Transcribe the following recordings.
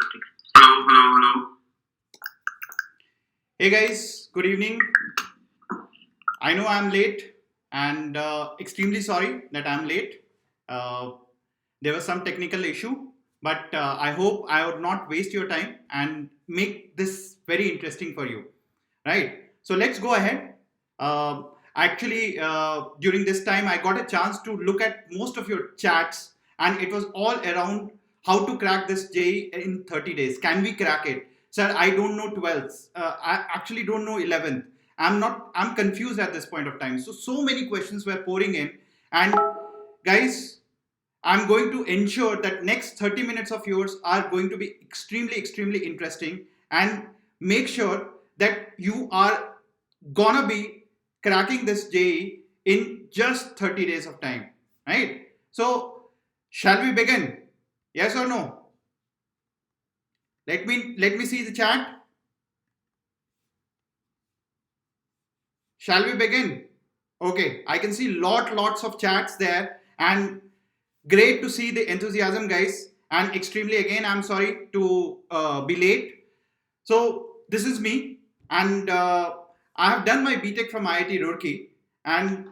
Hello, hello, hello. Hey guys, good evening. I know I'm late and extremely sorry that I'm late. Uh, there was some technical issue, but I hope I would not waste your time and make this very interesting for you. Right? So let's go ahead. During this time, I got a chance to look at most of your chats, and it was all around how to crack this JEE in 30 days. Can we crack it? Sir, I don't know 12th. I actually don't know 11th. I'm confused at this point of time. So many questions were pouring in. And guys, I'm going to ensure that next 30 minutes of yours are going to be extremely interesting, and make sure that you are gonna be cracking this JEE in just 30 days of time, right? So, shall we begin? Yes or no? Let me see the chat. Shall we begin? Okay, I can see lots of chats there, and great to see the enthusiasm, guys. And extremely again, I'm sorry to be late. So this is me, and I have done my BTech from IIT Roorkee, and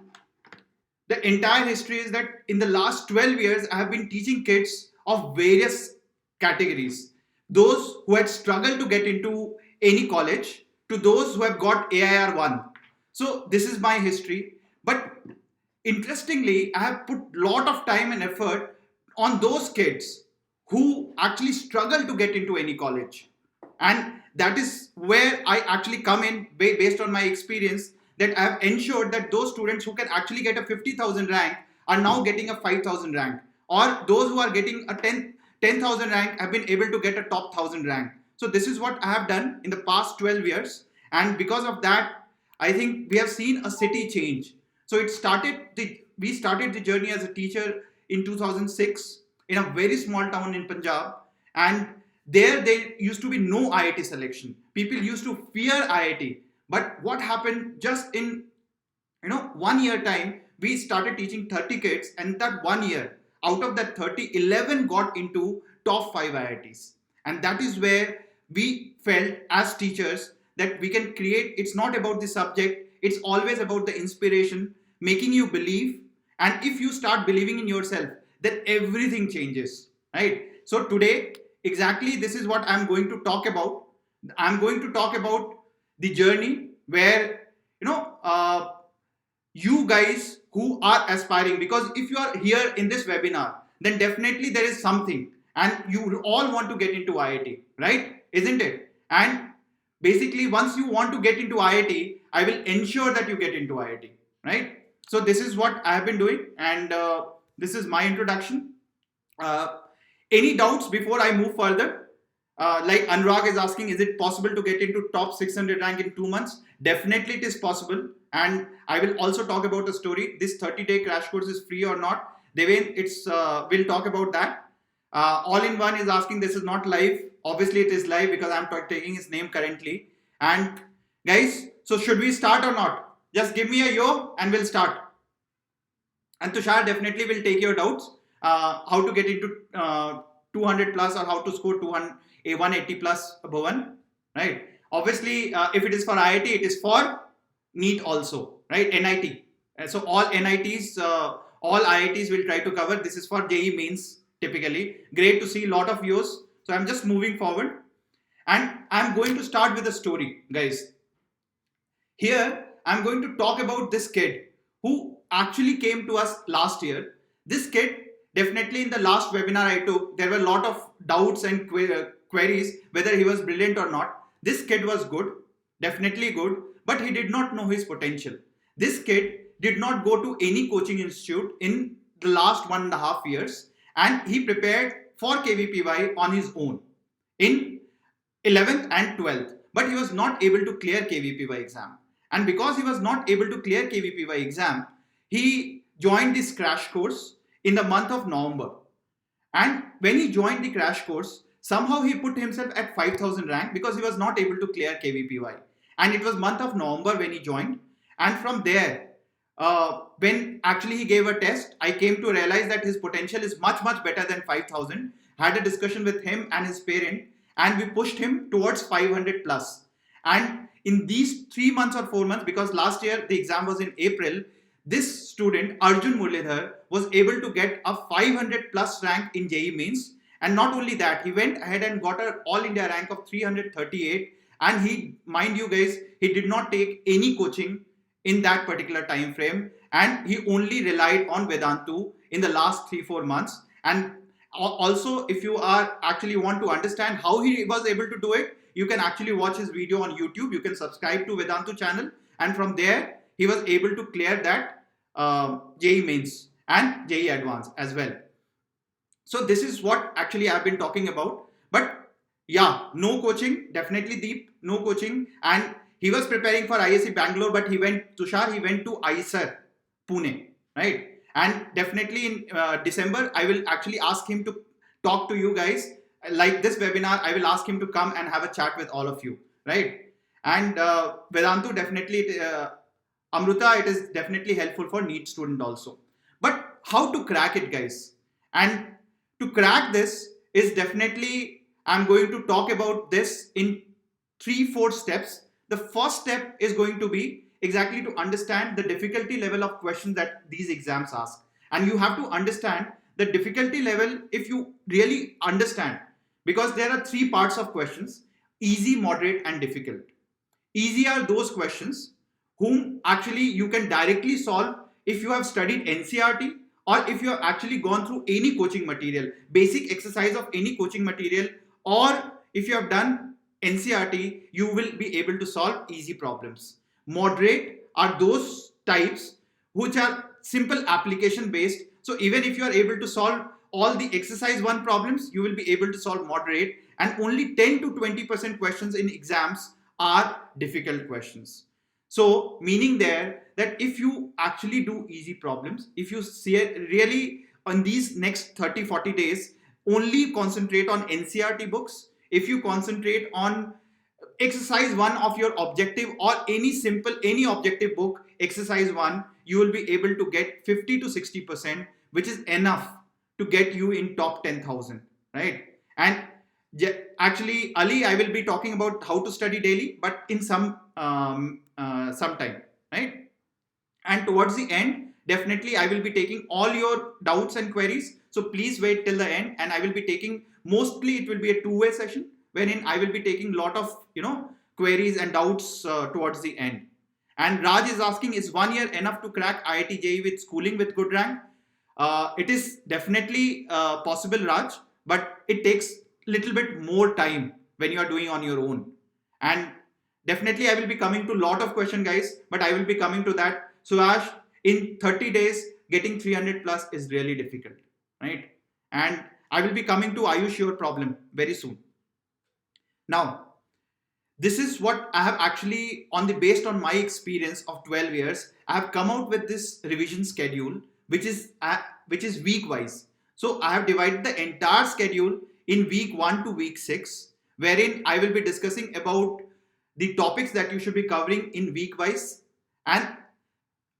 the entire history is that in the last 12 years, I have been teaching kids of various categories. Those who had struggled to get into any college, to those who have got AIR 1. So this is my history. But interestingly, I have put lot of time and effort on those kids who actually struggle to get into any college. And that is where I actually come in based on my experience, that I have ensured that those students who can actually get a 50,000 rank are now getting a 5,000 rank, or those who are getting a 10,000 rank have been able to get a top 1,000 rank. So this is what I have done in the past 12 years, and because of that, I think we have seen a city change. So we started the journey as a teacher in 2006 in a very small town in Punjab, and there used to be no IIT selection. People used to fear IIT. But what happened, just in 1 year time, we started teaching 30 kids, and that 1 year, out of that 30, 11 got into top 5 IITs. And that is where we felt as teachers that we can create. It's not about the subject, it's always about the inspiration, making you believe. And if you start believing in yourself, then everything changes, right? So today, exactly this is what I'm going to talk about. I'm going to talk about the journey where you guys who are aspiring, because if you are here in this webinar, then definitely there is something, and you all want to get into IIT, right? Isn't it? And basically, once you want to get into IIT, I will ensure that you get into IIT, right? So this is what I have been doing, and this is my introduction. uh, any doubts before I move further? Like Anurag is asking, is it possible to get into top 600 rank in 2 months? Definitely it is possible. And I will also talk about a story. This 30-day crash course is free or not. Deven, we'll talk about that. All in One is asking, this is not live. Obviously it is live because I'm taking his name currently. And guys, so should we start or not? Just give me a yo and we'll start. And Tushar definitely will take your doubts. How to get into 200 plus, or how to score 200, a 180 plus, Bhuvan, right? Obviously, if it is for IIT, it is for NEET also, right? NIT. So all NITs, all IITs will try to cover. This is for JEE Mains typically. Great to see a lot of views. So I'm just moving forward, and I'm going to start with a story, guys. Here, I'm going to talk about this kid who actually came to us last year. This kid, definitely in the last webinar I took, there were a lot of doubts and queries whether he was brilliant or not. This kid was good, definitely good, but he did not know his potential. This kid did not go to any coaching institute in the last 1.5 years, and he prepared for KVPY on his own in 11th and 12th, but he was not able to clear KVPY exam. And because he was not able to clear KVPY exam, he joined this crash course in the month of November. And when he joined the crash course, somehow he put himself at 5,000 rank because he was not able to clear KVPY. And it was month of November when he joined. And from there, when actually he gave a test, I came to realize that his potential is much better than 5,000. Had a discussion with him and his parent, and we pushed him towards 500 plus. And in these 3 months or 4 months, because last year the exam was in April, this student Arjun Muralidhar was able to get a 500 plus rank in JEE Mains. And not only that, he went ahead and got an all India rank of 338. And he, mind you guys, he did not take any coaching in that particular time frame, and he only relied on Vedantu in the last 3-4 months. And also, if you are actually want to understand how he was able to do it, you can actually watch his video on YouTube. You can subscribe to Vedantu channel, and from there he was able to clear that JEE Mains and JEE Advanced as well. So this is what actually I've been talking about. But yeah, no coaching, definitely Deep, no coaching. And he was preparing for ISC Bangalore, but he went to IISER Pune, right? And definitely in December, I will actually ask him to talk to you guys. Like this webinar, I will ask him to come and have a chat with all of you, right? And Vedantu, definitely, Amruta, it is definitely helpful for NEET student also. But how to crack it, guys? And to crack this is definitely, I'm going to talk about this in 3-4 steps. The first step is going to be exactly to understand the difficulty level of questions that these exams ask. And you have to understand the difficulty level if you really understand, because there are 3 parts of questions: easy, moderate, and difficult. Easy are those questions whom actually you can directly solve if you have studied NCERT, or if you have actually gone through any coaching material, basic exercise of any coaching material, or if you have done NCERT, you will be able to solve easy problems. Moderate are those types which are simple application based. So even if you are able to solve all the exercise 1 problems, you will be able to solve moderate, and only 10 to 20% questions in exams are difficult questions. So meaning there that if you actually do easy problems, if you see really on these next 30-40 days, only concentrate on NCERT books, if you concentrate on exercise 1 of your objective or any objective book, exercise 1, you will be able to get 50 to 60%, which is enough to get you in top 10,000, right? And actually, Ali, I will be talking about how to study daily, but in some time, right? And towards the end, definitely I will be taking all your doubts and queries. So please wait till the end, and I will be taking, mostly it will be a 2-way session, wherein I will be taking lot of queries and doubts towards the end. And Raj is asking, is 1 year enough to crack IIT JEE with schooling with good rank? It is definitely possible, Raj, but it takes little bit more time when you are doing on your own. And definitely I will be coming to lot of question, guys, but I will be coming to that. So Ash, in 30 days, getting 300 plus is really difficult, right? And I will be coming to Ayush your problem very soon. Now, this is what I have actually, based on my experience of 12 years, I have come out with this revision schedule, which is week wise. So I have divided the entire schedule in week 1 to week 6, wherein I will be discussing about the topics that you should be covering in week wise. And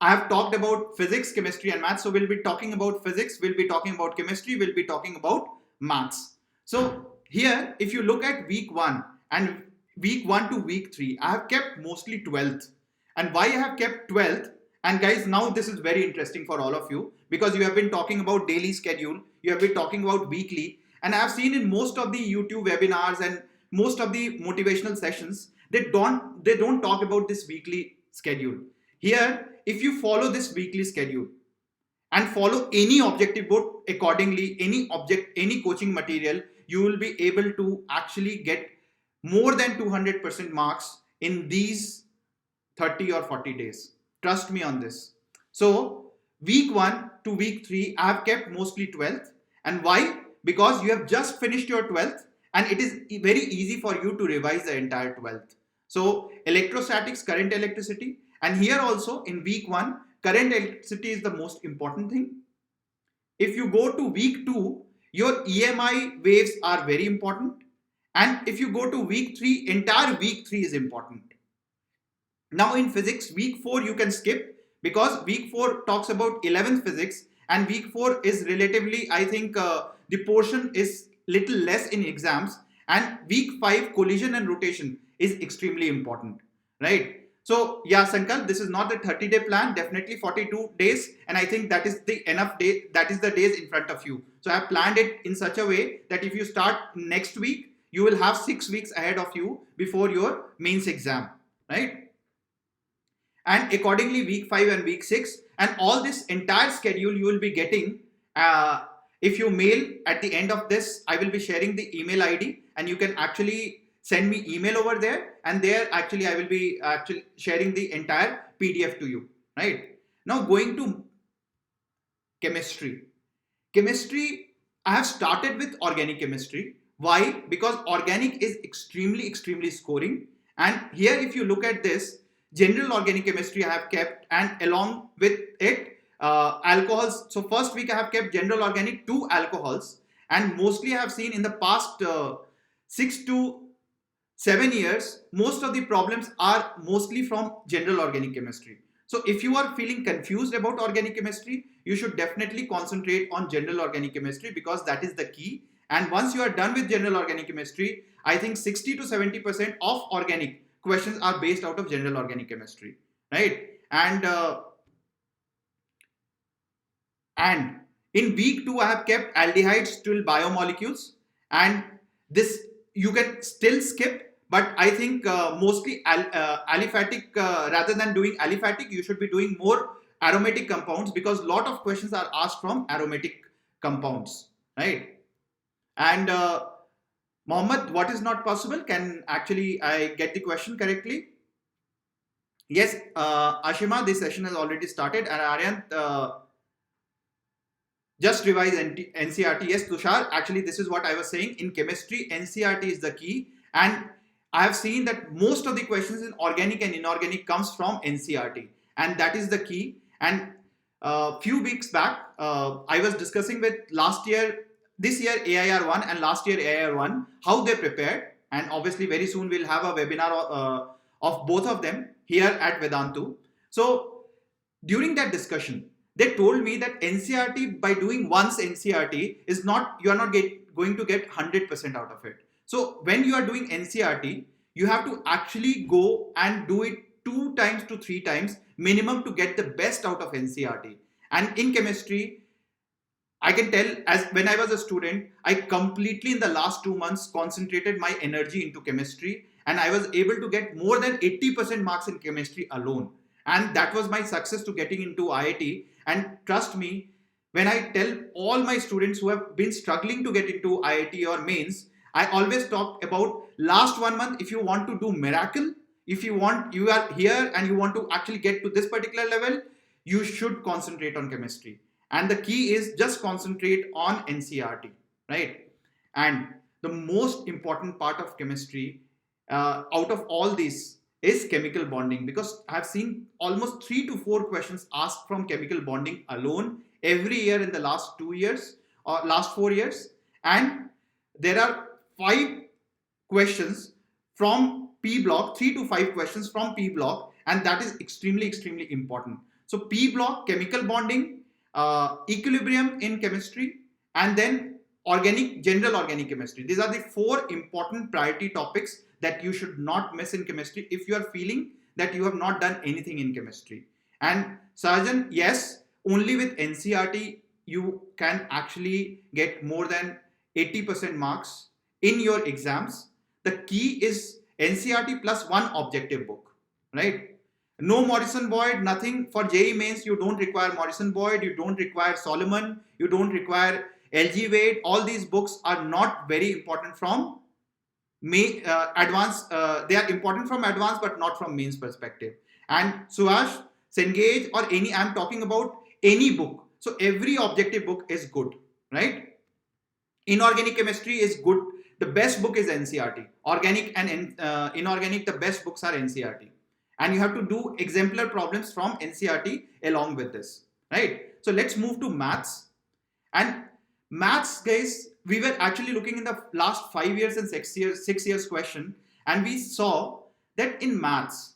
I have talked about physics, chemistry, and maths. So we'll be talking about physics, we'll be talking about chemistry, we'll be talking about maths. So here, if you look at week 1 and week 1 to week 3, I have kept mostly 12th. And why I have kept 12th? And guys, now this is very interesting for all of you, because you have been talking about daily schedule, you have been talking about weekly, and I have seen in most of the YouTube webinars and most of the motivational sessions, they don't talk about this weekly schedule. Here, if you follow this weekly schedule and follow any objective book accordingly, any coaching material, you will be able to actually get more than 200% marks in these 30 or 40 days. Trust me on this. So week 1 to week 3, I have kept mostly 12th. And why? Because you have just finished your 12th and it is very easy for you to revise the entire 12th. So electrostatics, current electricity. And here also in week 1, current electricity is the most important thing. If you go to week 2, your EMI waves are very important. And if you go to week 3, entire week 3 is important. Now in physics, week 4 you can skip, because week 4 talks about 11th physics, and week 4 is relatively, I think the portion is little less in exams, And week 5, collision and rotation is extremely important, right? So yeah, Sankalp, this is not the 30-day plan, definitely 42 days. And I think that is the enough day, that is the days in front of you. So I have planned it in such a way that if you start next week, you will have 6 weeks ahead of you before your mains exam, right? And accordingly, week 5 and week 6, and all this entire schedule you will be getting if you mail at the end of this. I will be sharing the email ID, and you can actually send me email over there, and there actually I will be actually sharing the entire PDF to you, right? Now going to chemistry. I have started with organic chemistry. Why? Because organic is extremely scoring. And here if you look at this, general organic chemistry I have kept, and along with it alcohols. So first week I have kept general organic 2 alcohols, and mostly I have seen in the past 6 to 7 years, most of the problems are mostly from general organic chemistry. So if you are feeling confused about organic chemistry, you should definitely concentrate on general organic chemistry, because that is the key. And once you are done with general organic chemistry, I think 60 to 70% of organic questions are based out of general organic chemistry, right? And in week 2, I have kept aldehydes till biomolecules, and this you can still skip. But I think mostly aliphatic, rather than doing aliphatic, you should be doing more aromatic compounds, because a lot of questions are asked from aromatic compounds, right? And Mohammed, what is not possible? Can actually I get the question correctly? Yes, Ashima, this session has already started. And Aryan, just revise NCERT. Yes, Tushar, actually this is what I was saying. In chemistry, NCERT is the key. And I have seen that most of the questions in organic and inorganic comes from NCERT, and that is the key. And few weeks back, I was discussing with this year AIR 1 and last year AIR 1, how they prepared. And obviously very soon we'll have a webinar of both of them here at Vedantu. So during that discussion, they told me that NCERT, by doing once NCERT, is not, you are not going to get 100% out of it. So when you are doing NCERT, you have to actually go and do it 2 times to 3 times minimum to get the best out of NCERT. And in chemistry, I can tell, as when I was a student, I completely in the last 2 months concentrated my energy into chemistry, and I was able to get more than 80% marks in chemistry alone. And that was my success to getting into IIT. And trust me, when I tell all my students who have been struggling to get into IIT or mains, I always talk about last 1 month. If you want to do miracle, if you are here and you want to actually get to this particular level, you should concentrate on chemistry. And the key is just concentrate on NCERT, right? And the most important part of chemistry out of all these is chemical bonding, because I have seen almost 3 to 4 questions asked from chemical bonding alone every year in the last 2 years or last 4 years. And there are 5 questions from P block, 3 to 5 questions from P block, and that is extremely important. So P block, chemical bonding, equilibrium in chemistry, and then general organic chemistry. These are the 4 important priority topics that you should not miss in chemistry if you are feeling that you have not done anything in chemistry. And Sarjan, yes, only with NCERT you can actually get more than 80% marks in your exams. The key is NCERT plus 1 objective book, right? No Morrison Boyd, nothing. For JEE Mains, you don't require Morrison Boyd, you don't require Solomon, you don't require LG Wade. All these books are not very important from advanced. They are important from advanced, but not from mains perspective. And Suhash, Cengage, or any, I'm talking about any book. So every objective book is good, right? Inorganic chemistry is good. The best book is NCERT. Organic and inorganic, the best books are NCERT. And you have to do exemplar problems from NCERT along with this, right? So let's move to maths. And maths, guys, we were actually looking in the last 5 years and 6 years question, and we saw that in maths,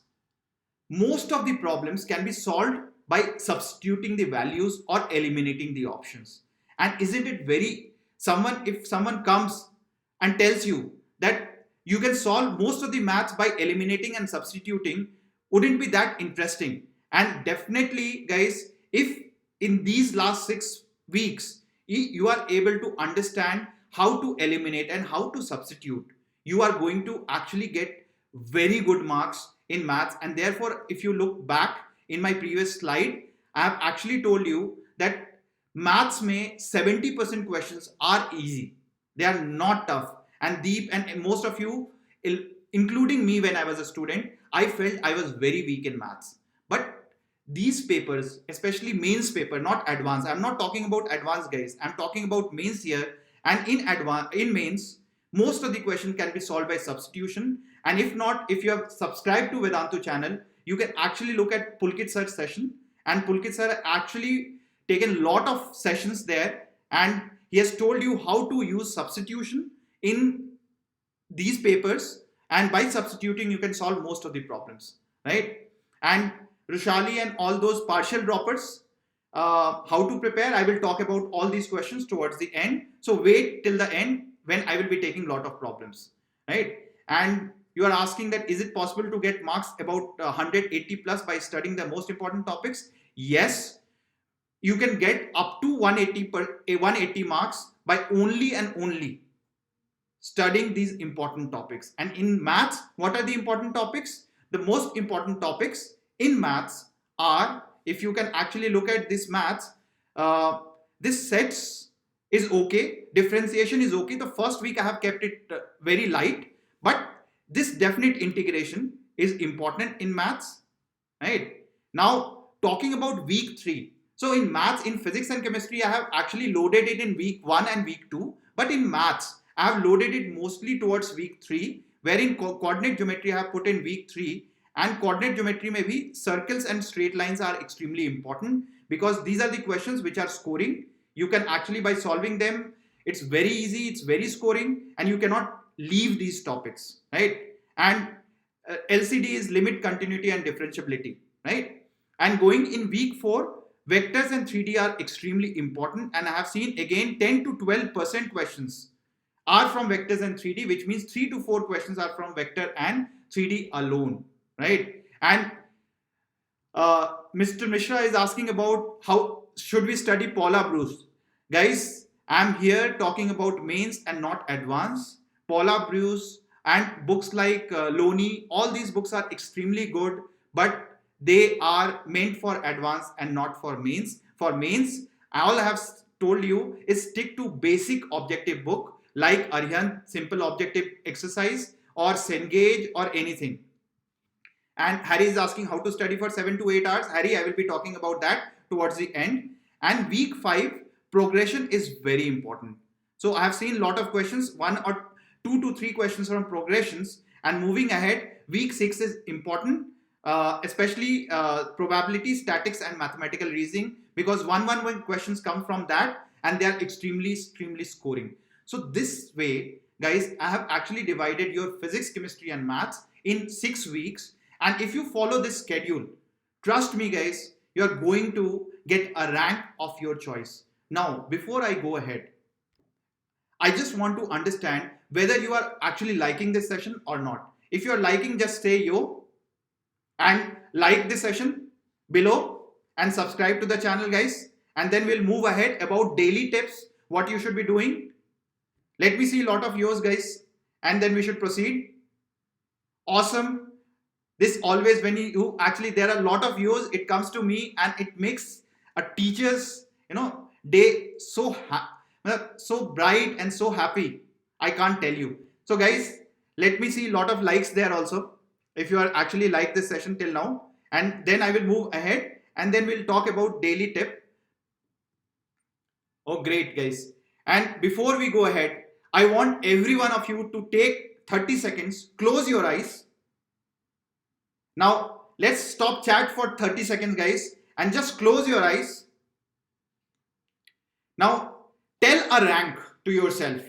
most of the problems can be solved by substituting the values or eliminating the options. And isn't it very, if someone comes and tells you that you can solve most of the maths by eliminating and substituting wouldn't be that interesting. And definitely, guys, if in these last 6 weeks you are able to understand how to eliminate and how to substitute, you are going to actually get very good marks in maths. And therefore, if you look back in my previous slide, I have actually told you that maths may 70% questions are easy. They are not tough and deep. And most of you, including me when I was a student, I felt I was very weak in maths. But these papers, especially mains paper, not advanced. I'm not talking about advanced, guys. I'm talking about mains here. And in mains, most of the question can be solved by substitution. And if not, if you have subscribed to Vedantu channel, you can actually look at Pulkit Sir's session. And Pulkit Sir actually taken a lot of sessions there, and he has told you how to use substitution in these papers, and by substituting you can solve most of the problems, right? And Rushali and all those partial droppers, how to prepare, I will talk about all these questions towards the end, so wait till the end when I will be taking a lot of problems, right? And you are asking that is it possible to get marks about 180 plus by studying the most important topics? Yes, you can get up to 180 marks by only and only studying these important topics. And in maths, what are the important topics? The most important topics in maths are, if you can actually look at this maths, this sets is okay, differentiation is okay. The first week I have kept it very light, but this definite integration is important in maths, right? Now, talking about week 3. So in maths, in physics and chemistry, I have actually loaded it in week 1 and week 2. But in maths, I have loaded it mostly towards week 3, wherein coordinate geometry I have put in week 3. And coordinate geometry, maybe circles and straight lines are extremely important, because these are the questions which are scoring. You can actually, by solving them, it's very easy, it's very scoring, and you cannot leave these topics, right? And LCD is limit, continuity and differentiability, right? And going in week 4, vectors and 3D are extremely important, and I have seen again 10 to 12% questions are from vectors and 3D, which means 3 to 4 questions are from vector and 3D alone, right? And Mr. Mishra is asking about how should we study Paula Bruce. Guys, I'm here talking about mains and not advanced. Paula Bruce and books like Loney, all these books are extremely good, but they are meant for advanced and not for mains. For mains, all I have told you is stick to basic objective book like Arihant, simple objective exercise, or Cengage, or anything. And Harry is asking how to study for 7 to 8 hours. Harry, I will be talking about that towards the end. And week 5, progression is very important. So I have seen a lot of questions, 1 or 2 to 3 questions from progressions. And moving ahead, week 6 is important, especially probability, statics, and mathematical reasoning, because 1 questions come from that, and they are extremely scoring. So this way, guys, I have actually divided your physics, chemistry, and maths in 6 weeks. And if you follow this schedule, trust me, guys, you're going to get a rank of your choice. Now, before I go ahead, I just want to understand whether you are actually liking this session or not. If you're liking, just say yo and like this session below and subscribe to the channel, guys. And then we'll move ahead about daily tips, what you should be doing. Let me see a lot of yours, guys, and then we should proceed. Awesome. This always, when you actually, there are a lot of yours, it comes to me and it makes a teacher's, day so bright and so happy. I can't tell you. So guys, let me see a lot of likes there also, if you are actually like this session till now. And then I will move ahead and then we'll talk about daily tip. Oh, great, guys. And before we go ahead, I want every one of you to take 30 seconds, close your eyes. Now, let's stop chat for 30 seconds, guys, and just close your eyes. Now, tell a rank to yourself.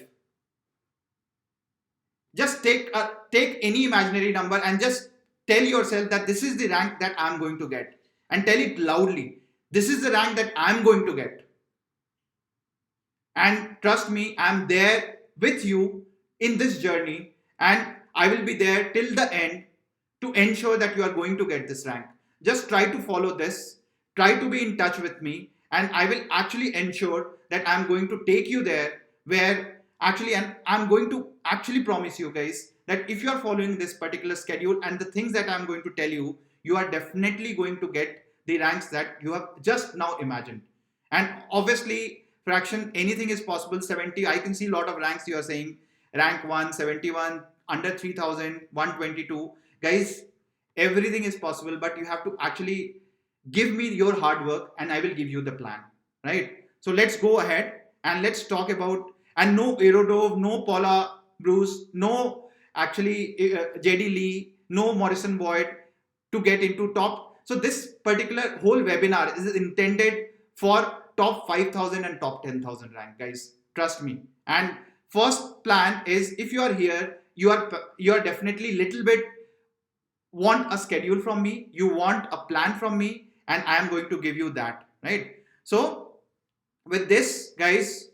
Just take any imaginary number and just tell yourself that this is the rank that I'm going to get. And tell it loudly. This is the rank that I'm going to get. And trust me, I'm there with you in this journey. and I will be there till the end to ensure that you are going to get this rank. Just try to follow this, try to be in touch with me, and I will actually ensure that I'm going to take you there where actually, and I'm going to actually promise you guys that if you are following this particular schedule and the things that I'm going to tell you, you are definitely going to get the ranks that you have just now imagined. And obviously, fraction, anything is possible. 70, I can see a lot of ranks you are saying, rank 1, 71, under 3000, 122. Guys, everything is possible, but you have to actually give me your hard work and I will give you the plan, right? So let's go ahead and let's talk about, and no Aerodove, no Paula Bruce, no actually JD Lee, no Morrison Boyd to get into top. So this particular whole webinar is intended for top 5000 and top 10,000 rank, guys. Trust me. And first plan is, if you are here, you are definitely little bit want a schedule from me, you want a plan from me, and I am going to give you that, right? So with this, guys,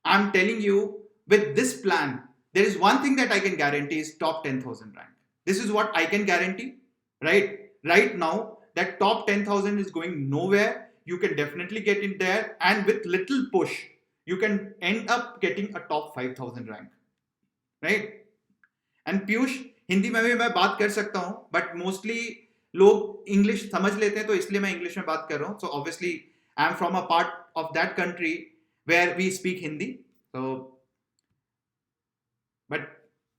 I'm telling you, with this plan, there is one thing that I can guarantee is top 10,000 rank. This is what I can guarantee, right? Right now, that top 10,000 is going nowhere. You can definitely get in there, and with little push, you can end up getting a top 5,000 rank, right? And Piyush, Hindi में भी मैं बात कर सकता हूं, but mostly लोग English समझ लेते हैं, तो इसलिए मैं इंग्लिश में बात कर रहा हूं. So obviously I am from a part of that country where we speak Hindi. So but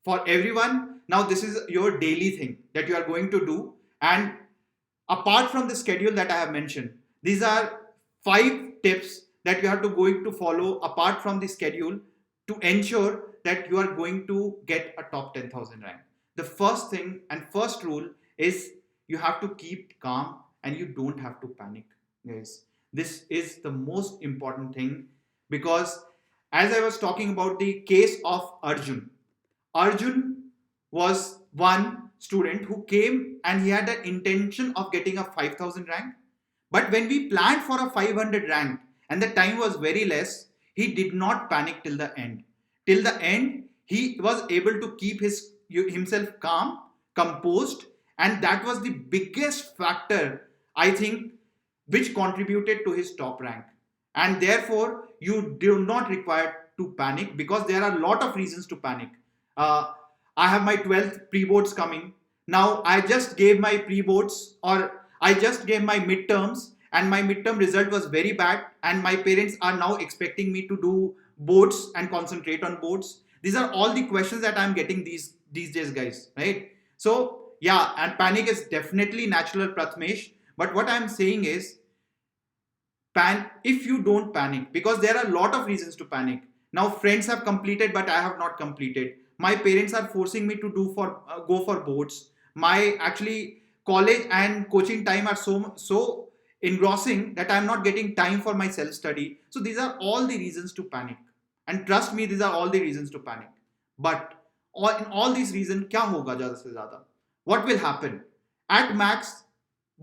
for everyone, now this is your daily thing that you are going to do. And apart from the schedule that I have mentioned, these are 5 tips that you have to going to follow apart from the schedule to ensure that you are going to get a top 10,000 rank. The first thing and first rule is you have to keep calm and you don't have to panic, guys. This is the most important thing, because as I was talking about the case of Arjun was one student who came and he had the intention of getting a 5,000 rank. But when we planned for a 500 rank and the time was very less, he did not panic till the end. Till the end, he was able to keep himself calm, composed, and that was the biggest factor, I think, which contributed to his top rank. And therefore, you do not require to panic, because there are a lot of reasons to panic. I have my 12th pre-boards coming. Now, I just gave my pre-boards, or I just gave my midterms, and my midterm result was very bad, and my parents are now expecting me to do boards and concentrate on boards. These are all the questions that I'm getting these days, guys, right? So, yeah, and panic is definitely natural, Prathamesh, but what I'm saying is, if you don't panic, because there are a lot of reasons to panic. Now, friends have completed, but I have not completed. My parents are forcing me to go for boards. My actually college and coaching time are so engrossing that I'm not getting time for my self study. So these are all the reasons to panic, and trust me, these are all the reasons to panic. But in all these reasons, क्या होगा ज़्यादा से ज़्यादा? What will happen? At max,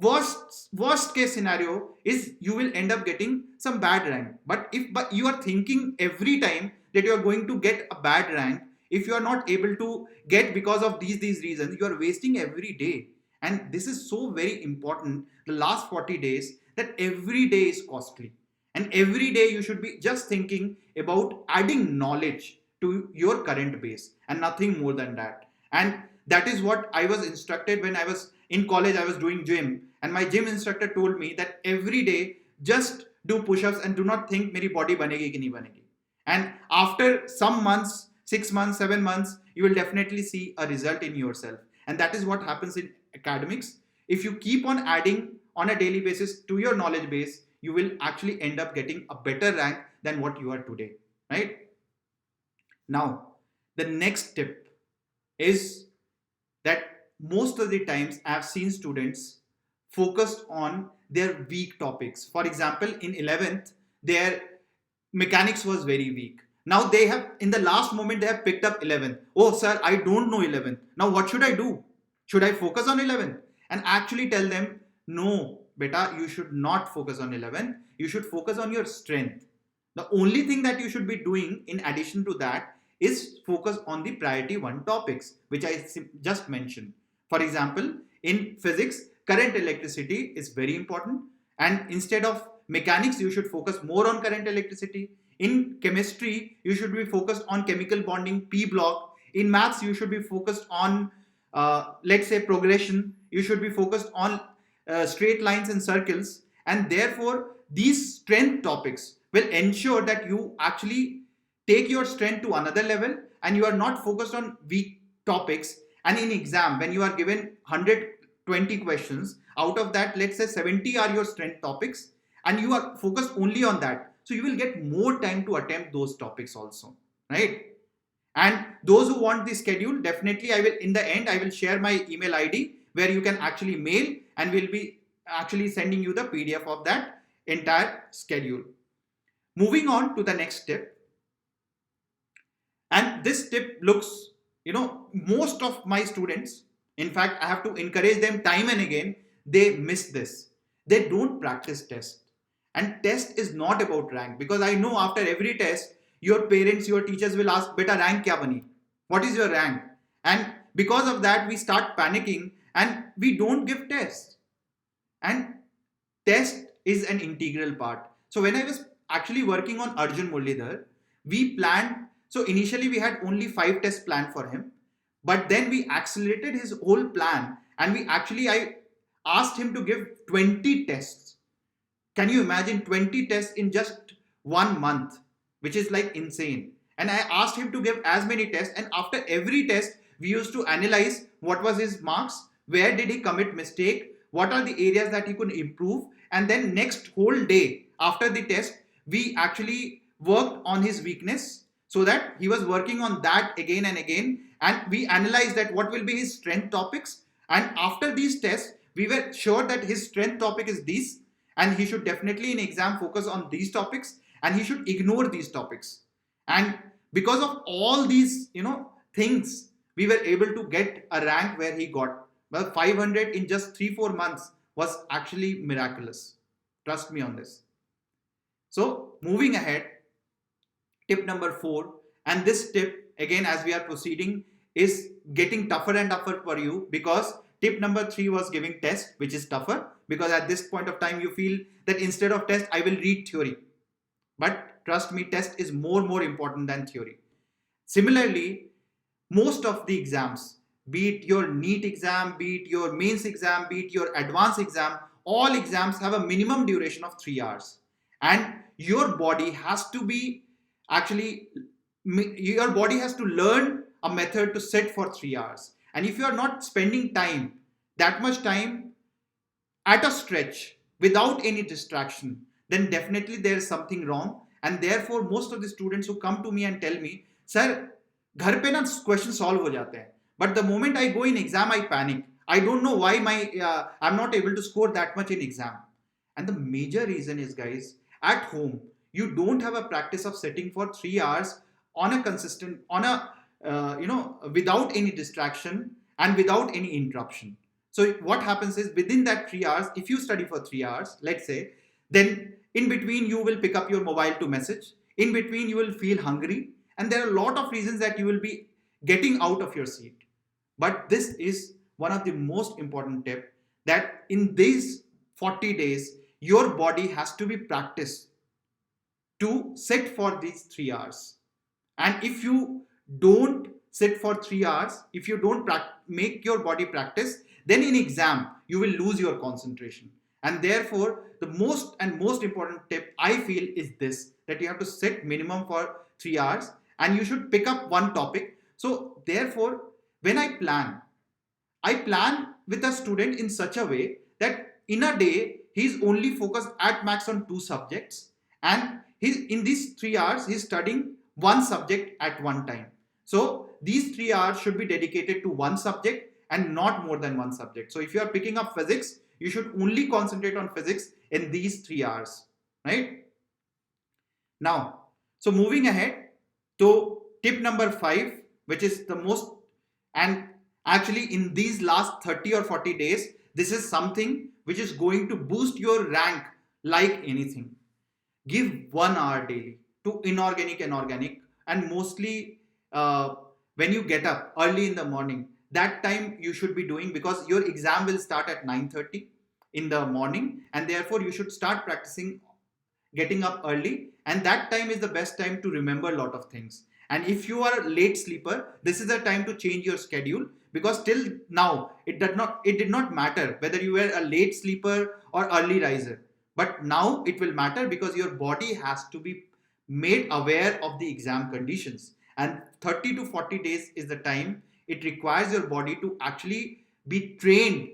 worst case scenario is you will end up getting some bad rank. But you are thinking every time that you are going to get a bad rank, if you are not able to get because of these reasons, you are wasting every day. And this is so very important, the last 40 days, that every day is costly. And every day you should be just thinking about adding knowledge to your current base and nothing more than that. And that is what I was instructed when I was in college. I was doing gym, and my gym instructor told me that every day just do push-ups and do not think मेरी body बनेगी कि नहीं बनेगी. And after some months, 6 months, 7 months, you will definitely see a result in yourself. And that is what happens in academics. If you keep on adding on a daily basis to your knowledge base, you will actually end up getting a better rank than what you are today, right? Now, the next tip is that most of the times I have seen students focused on their weak topics. For example, in 11th, their mechanics was very weak. Now they have, in the last moment, they have picked up 11th. Oh, sir, I don't know 11th. Now what should I do? Should I focus on 11th? And actually tell them, no, beta, you should not focus on 11th. You should focus on your strength. The only thing that you should be doing in addition to that is focus on the priority 1 topics, which I just mentioned. For example, in physics, current electricity is very important, and instead of mechanics, you should focus more on current electricity. In chemistry, you should be focused on chemical bonding, P block. In maths, you should be focused on, let's say, progression. You should be focused on straight lines and circles. And therefore, these strength topics will ensure that you actually take your strength to another level and you are not focused on weak topics. And in exam, when you are given 120 questions, out of that, let's say 70 are your strength topics, and you are focused only on that. So you will get more time to attempt those topics also, right? And those who want the schedule, definitely I will, in the end, I will share my email ID where you can actually mail, and we'll be actually sending you the PDF of that entire schedule. Moving on to the next tip. And this tip looks, most of my students, in fact, I have to encourage them time and again, they miss this. They don't practice test. And test is not about rank, because I know after every test, your parents, your teachers will ask, beta rank kya bani? What is your rank? And because of that, we start panicking and we don't give tests. And test is an integral part. So when I was actually working on Arjun Muralidhar, we planned, so initially we had only 5 tests planned for him, but then we accelerated his whole plan, and I asked him to give 20 tests. Can you imagine 20 tests in just 1 month, which is like insane. And I asked him to give as many tests, and after every test, we used to analyze what was his marks, where did he commit mistake, what are the areas that he could improve, and then next whole day after the test, we actually worked on his weakness, so that he was working on that again and again, and we analyzed that what will be his strength topics, and after these tests, we were sure that his strength topic is this, and he should definitely in exam focus on these topics, and he should ignore these topics. And because of all these, things, we were able to get a rank where he got. Well, 500 in just 3-4 months was actually miraculous. Trust me on this. So moving ahead, tip number 4, and this tip again as we are proceeding is getting tougher and tougher for you, because tip number 3 was giving test, which is tougher, because at this point of time you feel that instead of test I will read theory. But trust me, test is more important than theory. Similarly, most of the exams, be it your NEET exam, be it your mains exam, be it your advanced exam, all exams have a minimum duration of 3 hours. And your body has to learn a method to sit for 3 hours. And if you are not spending that much time at a stretch without any distraction, then definitely there is something wrong. And therefore, most of the students who come to me and tell me, sir, ghar pe na question solve ho jate hain, but the moment I go in exam, I panic. I don't know why I'm not able to score that much in exam. And the major reason is, guys, at home, you don't have a practice of sitting for 3 hours without any distraction and without any interruption. So what happens is, within that 3 hours, if you study for 3 hours, let's say, then in between you will pick up your mobile to message. In between you will feel hungry, and there are a lot of reasons that you will be getting out of your seat. But this is one of the most important tips, that in these 40 days, your body has to be practiced to sit for these 3 hours. And if you don't sit for 3 hours, if you don't make your body practice, then in exam, you will lose your concentration. And therefore, the most important tip I feel is this, that you have to sit minimum for 3 hours and you should pick up one topic. So therefore, when I plan with a student in such a way that in a day, he's only focused at max on 2 subjects, and in these 3 hours, he's studying one subject at one time. So these 3 hours should be dedicated to one subject and not more than one subject. So if you are picking up physics, you should only concentrate on physics in these 3 hours, right? Now, so moving ahead to tip number 5, which is the most, and actually in these last 30 or 40 days, this is something which is going to boost your rank like anything. Give 1 hour daily to inorganic and organic, and mostly when you get up early in the morning, that time you should be doing, because your exam will start at 9:30 in the morning, and therefore you should start practicing getting up early, and that time is the best time to remember a lot of things. And if you are a late sleeper, this is the time to change your schedule, because till now it did not matter whether you were a late sleeper or early riser, but now it will matter, because your body has to be made aware of the exam conditions, and 30 to 40 days is the time it requires your body to actually be trained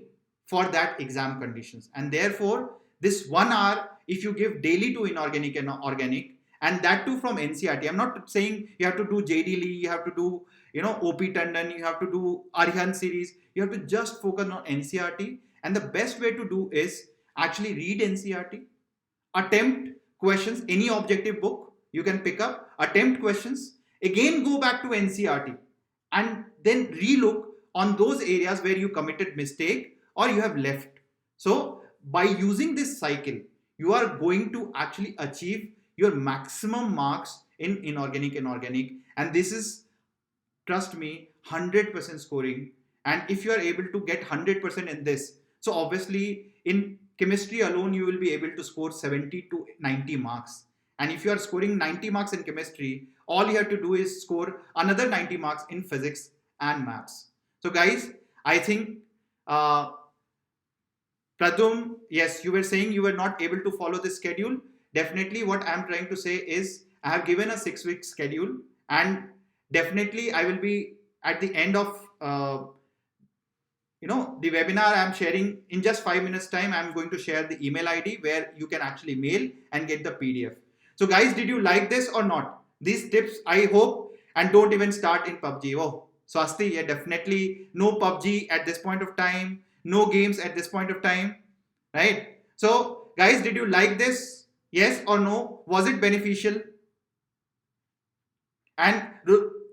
for that exam conditions. And therefore this 1 hour, if you give daily to inorganic and organic, and that too from NCERT, I'm not saying you have to do JD Lee, you have to do OP Tandon, you have to do Aryan series, you have to just focus on NCERT. And the best way to do is actually read NCERT, attempt questions, any objective book you can pick up, attempt questions, again go back to NCERT, and then relook on those areas where you committed mistake or you have left. So by using this cycle, you are going to actually achieve your maximum marks in inorganic and organic, and this is, trust me, 100% scoring. And if you are able to get 100% in this, so obviously in chemistry alone you will be able to score 70 to 90 marks. And if you are scoring 90 marks in chemistry, all you have to do is score another 90 marks in physics and maths. So guys, I think Pradum, yes, you were saying you were not able to follow this schedule. Definitely what I'm trying to say is I have given a 6-week schedule, and definitely I will be at the end of the webinar I'm sharing in just 5 minutes time. I'm going to share the email ID where you can actually mail and get the PDF. So guys, did you like this or not? These tips, I hope, and don't even start in PUBG. Oh, Swasti, yeah, definitely no PUBG at this point of time, no games at this point of time, right? So guys, did you like this? Yes or no? Was it beneficial? And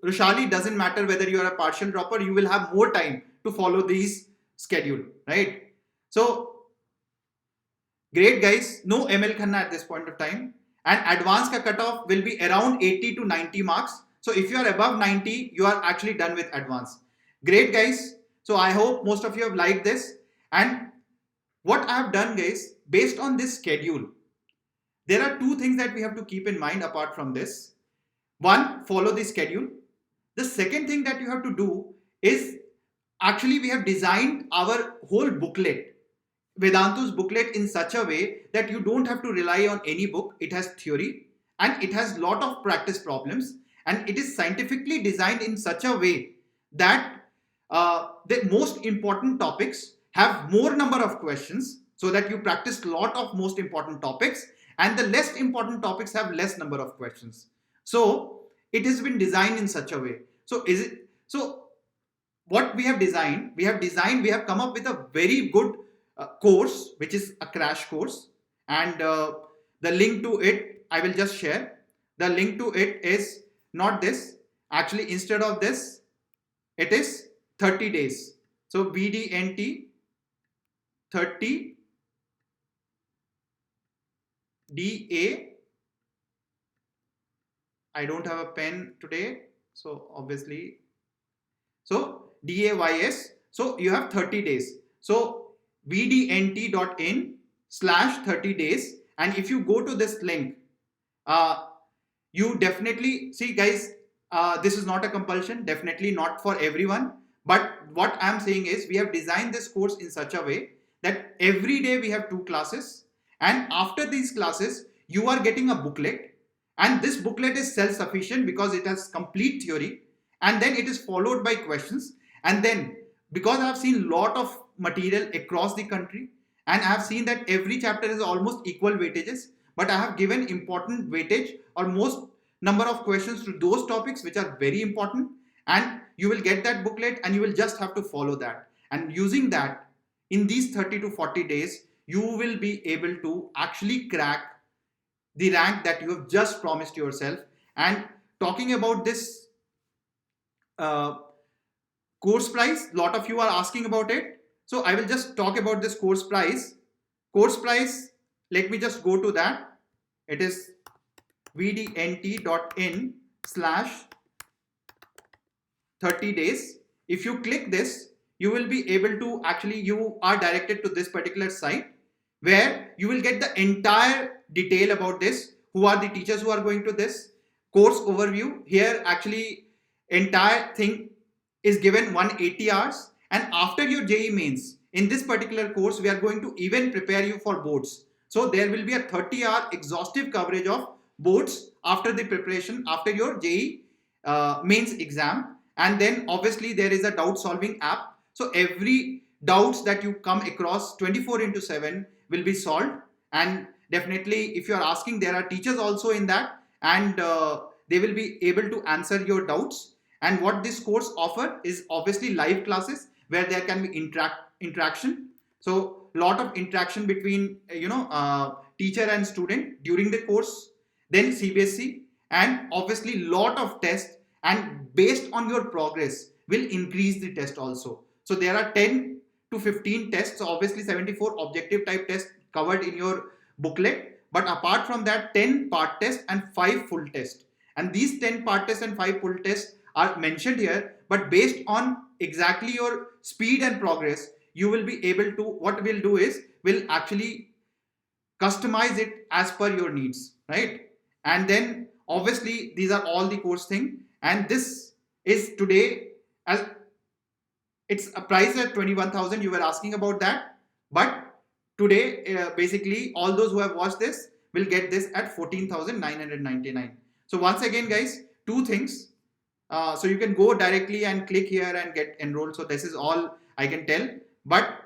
Rushali, doesn't matter whether you are a partial dropper, you will have more time to follow these schedule, right? So great guys, no ML Khanna at this point of time, and advanced ka cutoff will be around 80 to 90 marks. So if you are above 90, you are actually done with advanced. Great guys. So I hope most of you have liked this. And what I have done guys, based on this schedule, there are 2 things that we have to keep in mind apart from this. One, follow the schedule. The second thing that you have to do is, actually we have designed our whole booklet, Vedantu's booklet, in such a way that you don't have to rely on any book. It has theory and it has lot of practice problems, and it is scientifically designed in such a way that the most important topics have more number of questions, so that you practice lot of most important topics, and the less important topics have less number of questions. So it has been designed in such a way. So what we have designed, we have come up with a very good course, which is a crash course, and the link to it I will just share. The link to it is not this, actually instead of this it is 30 days. So VDNT 30 DA, I don't have a pen today, so obviously, so DAYS, so you have 30 days. So vdnt.in/30 days, and if you go to this link, you definitely see guys, this is not a compulsion, definitely not for everyone, but what I'm saying is we have designed this course in such a way that every day we have 2 classes, and after these classes you are getting a booklet, and this booklet is self-sufficient because it has complete theory, and then it is followed by questions. And then, because I have seen lot of material across the country, and I have seen that every chapter is almost equal weightages, but I have given important weightage or most number of questions to those topics which are very important, and you will get that booklet and you will just have to follow that. And using that, in these 30 to 40 days, you will be able to actually crack the rank that you have just promised yourself. And talking about this course price, lot of you are asking about it, so I will just talk about this course price. Let me just go to that. It is vdnt.in/30 30 days. If you click this, you will be able to actually, you are directed to this particular site where you will get the entire detail about this, who are the teachers who are going to this, course overview. Here actually entire thing is given 180 hours, and after your JEE mains, in this particular course we are going to even prepare you for boards. So there will be a 30-hour exhaustive coverage of boards after the preparation, after your JEE mains exam. And then obviously there is a doubt solving app, so every doubts that you come across 24/7 will be solved. And definitely if you are asking, there are teachers also in that, and they will be able to answer your doubts. And what this course offer is obviously live classes where there can be interaction. So lot of interaction between teacher and student during the course. Then CBSE, and obviously lot of tests, and based on your progress will increase the test also. So there are 10 to 15 tests. So obviously 74 objective type tests covered in your booklet, but apart from that 10 part tests and 5 full tests. And these 10 part tests and 5 full tests are mentioned here, but based on exactly your speed and progress, you will be able to, what we'll do is we'll actually customize it as per your needs, right? And then obviously these are all the course thing, and this is today, as it's a price at 21,000. You were asking about that, but today basically all those who have watched this will get this at 14,999. So once again guys, two things. So you can go directly and click here and get enrolled. So this is all I can tell, but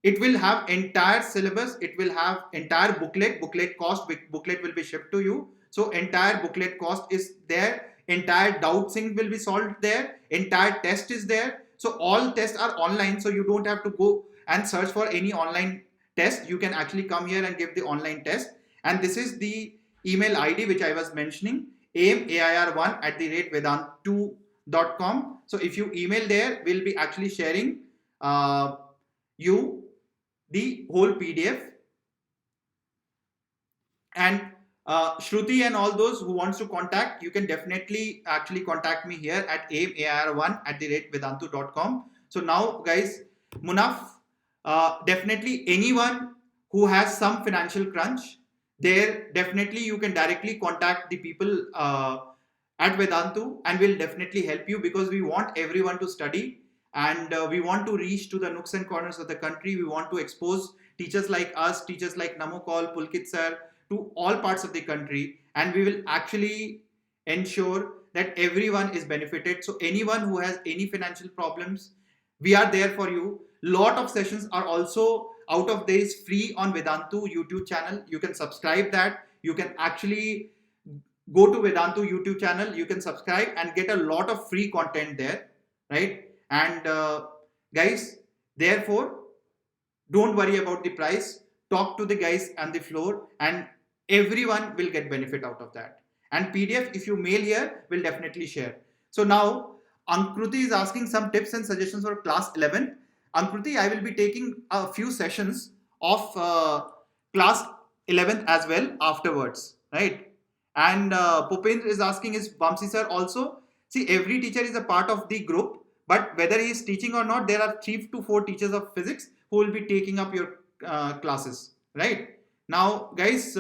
it will have entire syllabus, it will have entire booklet cost, booklet will be shipped to you. So entire booklet cost is there, entire doubt thing will be solved there, entire test is there. So all tests are online, so you don't have to go and search for any online test. You can actually come here and give the online test. And this is the email ID which I was mentioning, aimAIR1@vedantu.com. So if you email there, we'll be actually sharing you the whole PDF. And Shruti and all those who wants to contact, you can definitely actually contact me here at aimAIR1@vedantu.com. So now guys, Munaf, definitely anyone who has some financial crunch, there definitely you can directly contact the people at Vedantu, and we'll definitely help you, because we want everyone to study, and we want to reach to the nooks and corners of the country. We want to expose teachers like us, teachers like Namokal, Pulkit sir, to all parts of the country, and we will actually ensure that everyone is benefited. So anyone who has any financial problems, we are there for you. Lot of sessions are also out of days free on Vedantu YouTube channel. You can subscribe that. You can actually go to Vedantu YouTube channel, you can subscribe and get a lot of free content there, right? And guys, therefore, don't worry about the price. Talk to the guys on the floor, and everyone will get benefit out of that. And PDF, if you mail here, we'll definitely share. So now, Ankruti is asking some tips and suggestions for class 11. Ankruti, I will be taking a few sessions of class 11th as well afterwards, right? And Pupendra is asking, is Vamsi sir also? See, every teacher is a part of the group, but whether he is teaching or not, there are 3 to 4 teachers of physics who will be taking up your classes, right? Now, guys,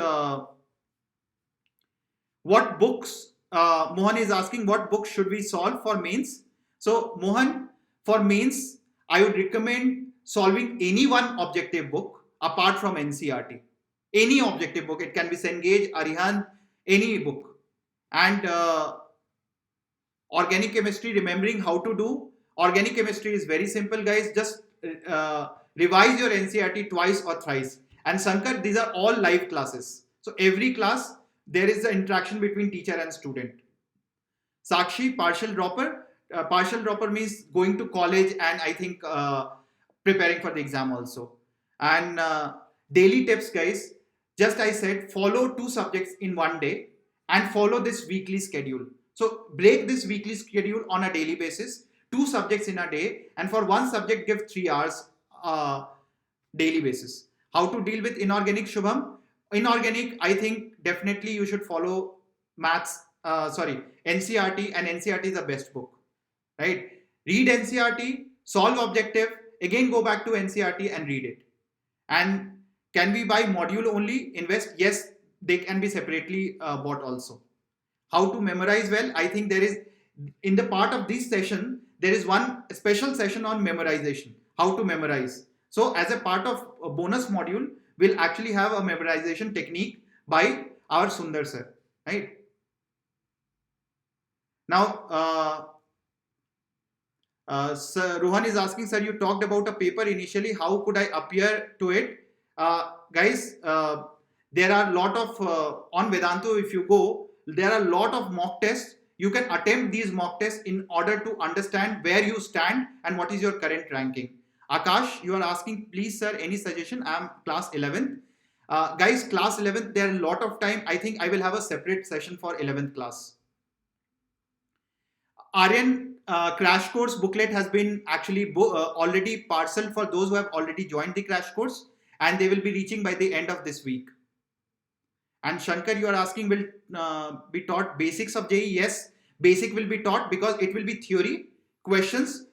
what books, Mohan is asking, what books should we solve for mains? So, Mohan, for mains, I would recommend solving any one objective book apart from NCERT. Any objective book, it can be Cengage, Arihan, any book. And organic chemistry, remembering how to do organic chemistry is very simple, guys. Just revise your NCERT twice or thrice. And Sankar, these are all live classes. So every class, there is an interaction between teacher and student. Sakshi, partial dropper. Partial dropper means going to college and I think preparing for the exam also. And daily tips, guys. Just I said, follow 2 subjects in one day and follow this weekly schedule. So break this weekly schedule on a daily basis, 2 subjects in a day, and for one subject give 3 hours daily basis. How to deal with inorganic, Shubham? Inorganic, I think definitely you should follow NCERT, and NCERT is the best book, right? Read NCERT, solve objective, again go back to NCERT and read it. And can we buy module only, invest? Yes, they can be separately bought also. How to memorize well? I think there is, in the part of this session, there is one special session on memorization, how to memorize. So as a part of a bonus module, we'll actually have a memorization technique by our Sundar sir, right? Now, Sir Rohan is asking, sir, you talked about a paper initially. How could I appear to it? Guys, there are a lot of, on Vedantu, if you go, there are a lot of mock tests. You can attempt these mock tests in order to understand where you stand and what is your current ranking. Akash, you are asking, please, sir, any suggestion? I am class 11th. Guys, class 11th, there are a lot of time. I think I will have a separate session for 11th class. Aryan crash course booklet has been actually already parceled for those who have already joined the crash course, and they will be reaching by the end of this week. And Shankar, you are asking, will be taught basics of JEE? Yes, basic will be taught because it will be theory, questions,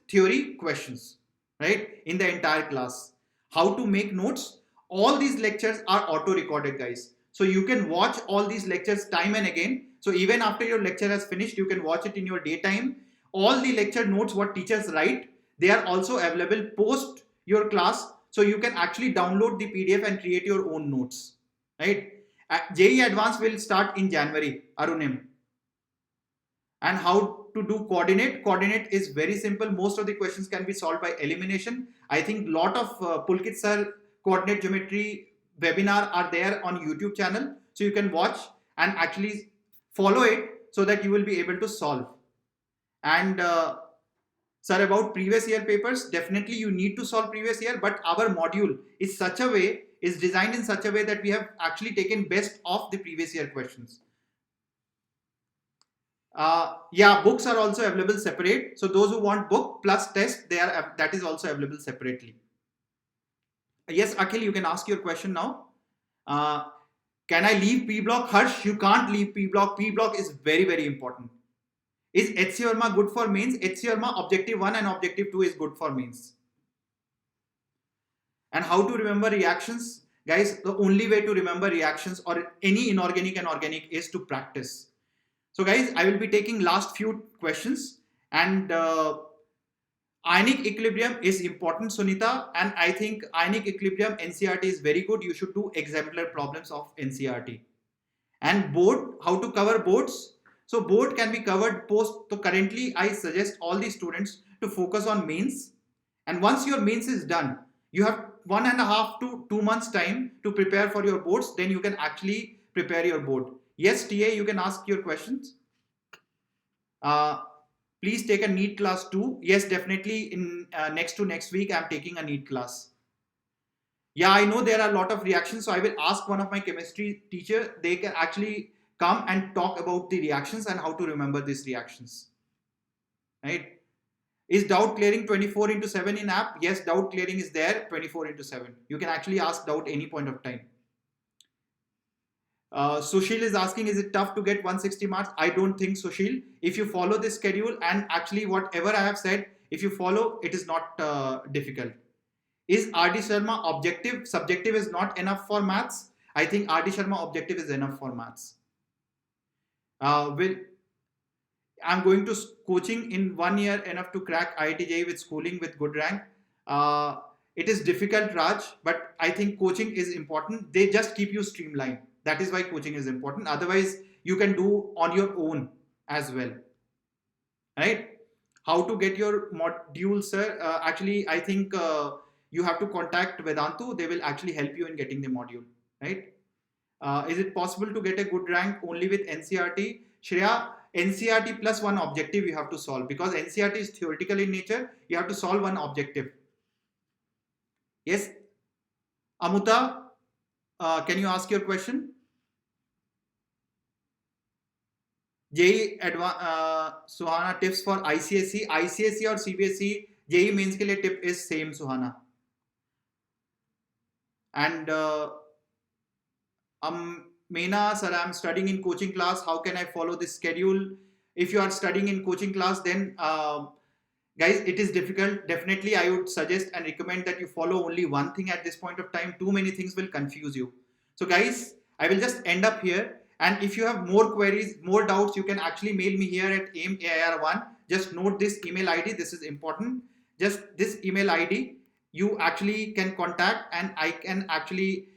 right? In the entire class. How to make notes? All these lectures are auto-recorded, guys. So you can watch all these lectures time and again. So even after your lecture has finished, you can watch it in your daytime. All the lecture notes, what teachers write, they are also available post your class. So you can actually download the PDF and create your own notes, right? JEE Advanced will start in January, Arunim. And how to do coordinate? Coordinate is very simple. Most of the questions can be solved by elimination. I think a lot of Pulkit sir coordinate geometry webinar are there on YouTube channel. So you can watch and actually follow it so that you will be able to solve. And sir, about previous year papers, definitely you need to solve previous year, but our module is designed in such a way that we have actually taken best of the previous year questions. Yeah, books are also available separate. So those who want book plus test, that is also available separately. Yes, Akhil, you can ask your question now. Can I leave P block? Harsh, you can't leave P block. P block is very, very important. Is HCRMA good for mains? HCRMA objective 1 and objective 2 is good for mains. And how to remember reactions? Guys, the only way to remember reactions or any inorganic and organic is to practice. So guys, I will be taking last few questions, and ionic equilibrium is important, Sunita, and I think ionic equilibrium NCERT is very good. You should do exemplar problems of NCERT. And board, how to cover boards? So board can be covered post. So currently I suggest all the students to focus on mains, and once your mains is done, you have 1.5 to 2 months time to prepare for your boards. Then you can actually prepare your board. Yes, TA, you can ask your questions. Please take a NEET class too. Yes, definitely in next week, I'm taking a NEET class. Yeah, I know there are a lot of reactions. So I will ask one of my chemistry teacher. They can actually come and talk about the reactions and how to remember these reactions. Right? Is doubt clearing 24/7 in app? Yes, doubt clearing is there 24/7. You can actually ask doubt any point of time. Sushil is asking, is it tough to get 160 marks? I don't think, Sushil. If you follow this schedule and actually whatever I have said, if you follow, it is not difficult. Is RD Sharma objective? Subjective is not enough for maths. I think RD Sharma objective is enough for maths. I'm going to coaching in 1 year enough to crack IIT JEE with schooling with good rank. It is difficult, Raj, but I think coaching is important. They just keep you streamlined. That is why coaching is important. Otherwise, you can do on your own as well. Right? How to get your module, sir? Actually, I think you have to contact Vedantu. They will actually help you in getting the module. Right? Is it possible to get a good rank only with NCERT? Shreya, NCERT plus one objective you have to solve, because NCERT is theoretical in nature. You have to solve one objective. Yes, Amuta, can you ask your question? JEE Suhana, tips for ICSE or CBSE, JEE Mains के लिए tip is same, Suhana. And Meena, sir, I'm studying in coaching class. How can I follow this schedule? If you are studying in coaching class, then guys, it is difficult. Definitely I would suggest and recommend that you follow only one thing at this point of time. Too many things will confuse you. So guys, I will just end up here, and if you have more queries, more doubts, you can actually mail me here at aimair1. Just note this email ID, this is important. Just this email ID you actually can contact, and I can actually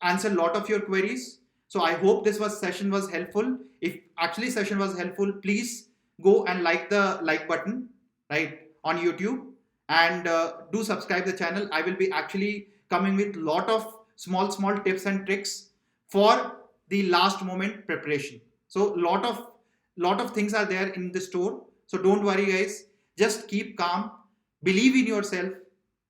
answer a lot of your queries. So I hope this session was helpful. If actually session was helpful, please go and like the like button, right, on YouTube, and do subscribe the channel. I will be actually coming with lot of small tips and tricks for the last moment preparation. So lot of things are there in the store. So don't worry guys, just keep calm, believe in yourself,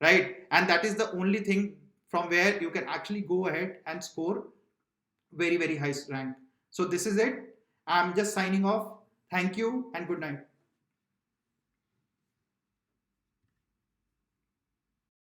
right? And that is the only thing from where you can actually go ahead and score very high rank. So this is it. I'm just signing off. Thank you and good night.